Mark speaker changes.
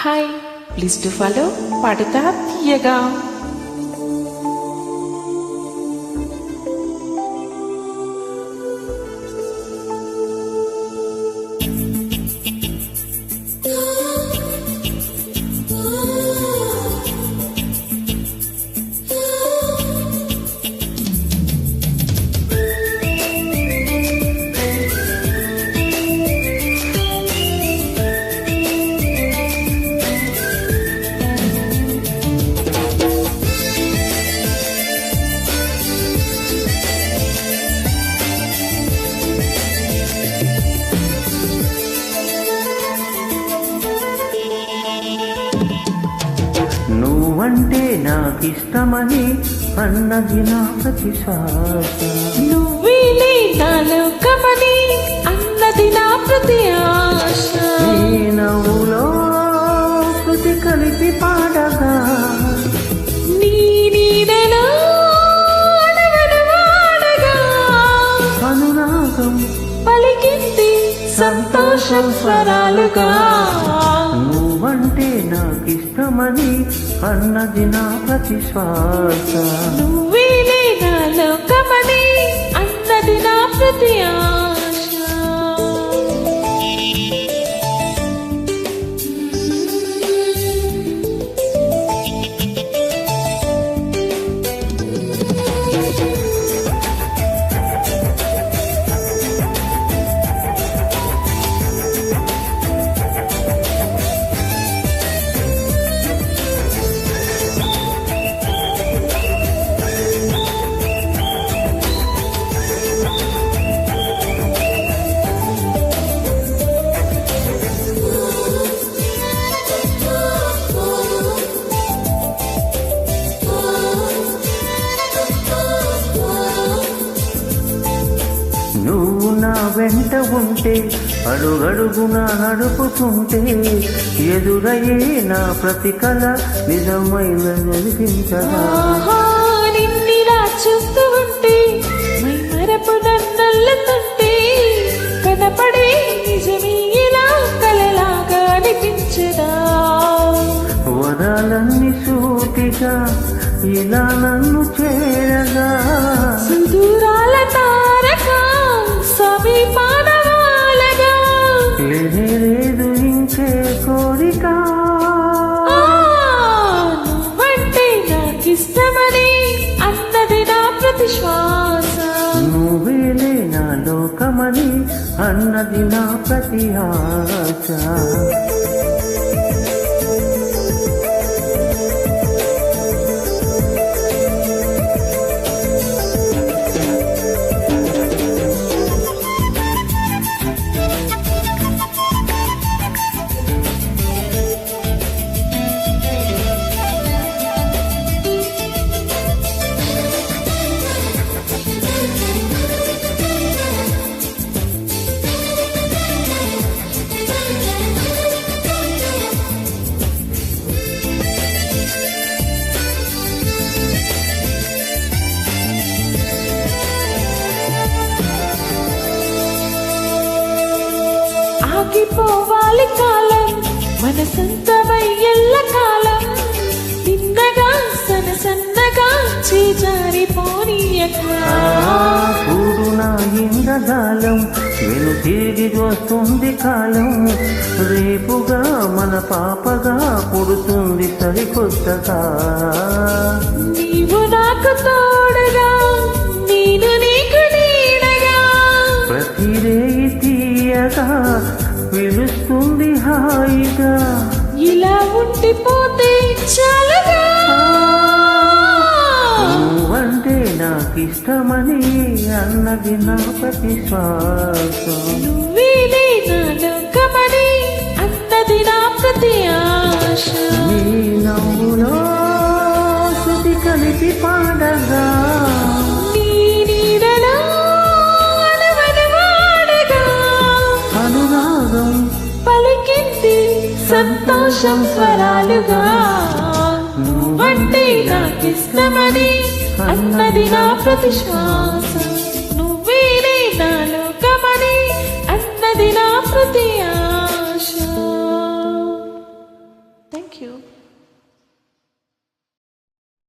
Speaker 1: Hi, please do follow పాడుతా తీయగా.
Speaker 2: నువ్వంటే నాకిష్టమని అన్నది నా ప్రతి శ్వాస.
Speaker 1: నువ్వేలే నా లోకమని అన్నది నా ప్రతి ఆశ.
Speaker 2: నీ నవ్వులో శృతి కలిపి పాడగా
Speaker 1: నీ నీడలో అడగను వాడగా
Speaker 2: అనురాగం
Speaker 1: పలికింది సంతోషం స్వరాలుగా.
Speaker 2: నువ్వంటే నాకిష్టమని అన్నది నా ప్రతి శ్వాస.
Speaker 1: నువ్వేలే నా లోకమని అన్నది నా ప్రతి ఆశ.
Speaker 2: నువ్వు నా వెంట ఉంటే అడుగడుగునా నడుపుతుంటే ఎదురయ్యే నా ప్రతి కళ నిజమైన నిలిపించగా.
Speaker 1: నిన్నిలా చూస్తూ ఉంటే మై మరపు నన్నల్లుతుంటే కనపడే నిజమే ఇలా కలలాగా అనిపించదా.
Speaker 2: వరాలన్నీ సూటిగా ఇలా నన్ను చేరగా
Speaker 1: సుదూరాల తారక సమీపాన వాలగా
Speaker 2: లేదు ఇంకే కోరిక.
Speaker 1: నువ్వంటే నాకిష్టమని అన్నది నా ప్రతి శ్వాస.
Speaker 2: నువ్వేలే నా లోకమని అన్నది నా ప్రతి ఆశ.
Speaker 1: ఆగిపోవాలి కాలం మన సొంతమై ఎల్ల కాలం. తిన్నగా సన్నగా చేజారిపోనీయక
Speaker 2: చూడు నా ఇంద్రజాలం వెను తిరిగి వస్తుంది కాలం. రేపుగా మన పాపగా పుడుతుంది సరికొత్తగా.
Speaker 1: నీవు నాకు తోడుగా నేను నీకు నీడగా
Speaker 2: ప్రతి రేయి తీయగా పిలుస్తుంది హాయిగా.
Speaker 1: ఇలా ఉండిపోతే చాలుగా.
Speaker 2: నువ్వంటే నాకిష్టమని అన్నది నా ప్రతి శ్వాస.
Speaker 1: నువ్వేలే నా లోకమని అన్నది నా ప్రతి ఆశ.
Speaker 2: నీ నవ్వులో శృతి కలిపి పాడగా
Speaker 1: నీ నీడలో అడగను వాడగా
Speaker 2: అనురాగం
Speaker 1: పలికింది సంతోషం స్వరాలుగా. నువ్వంటే నాకిష్టమని అన్నది నా ప్రతి శ్వాస. నువ్వేలే నా లోకమని అన్నది నా ప్రతి ఆశ. యూ.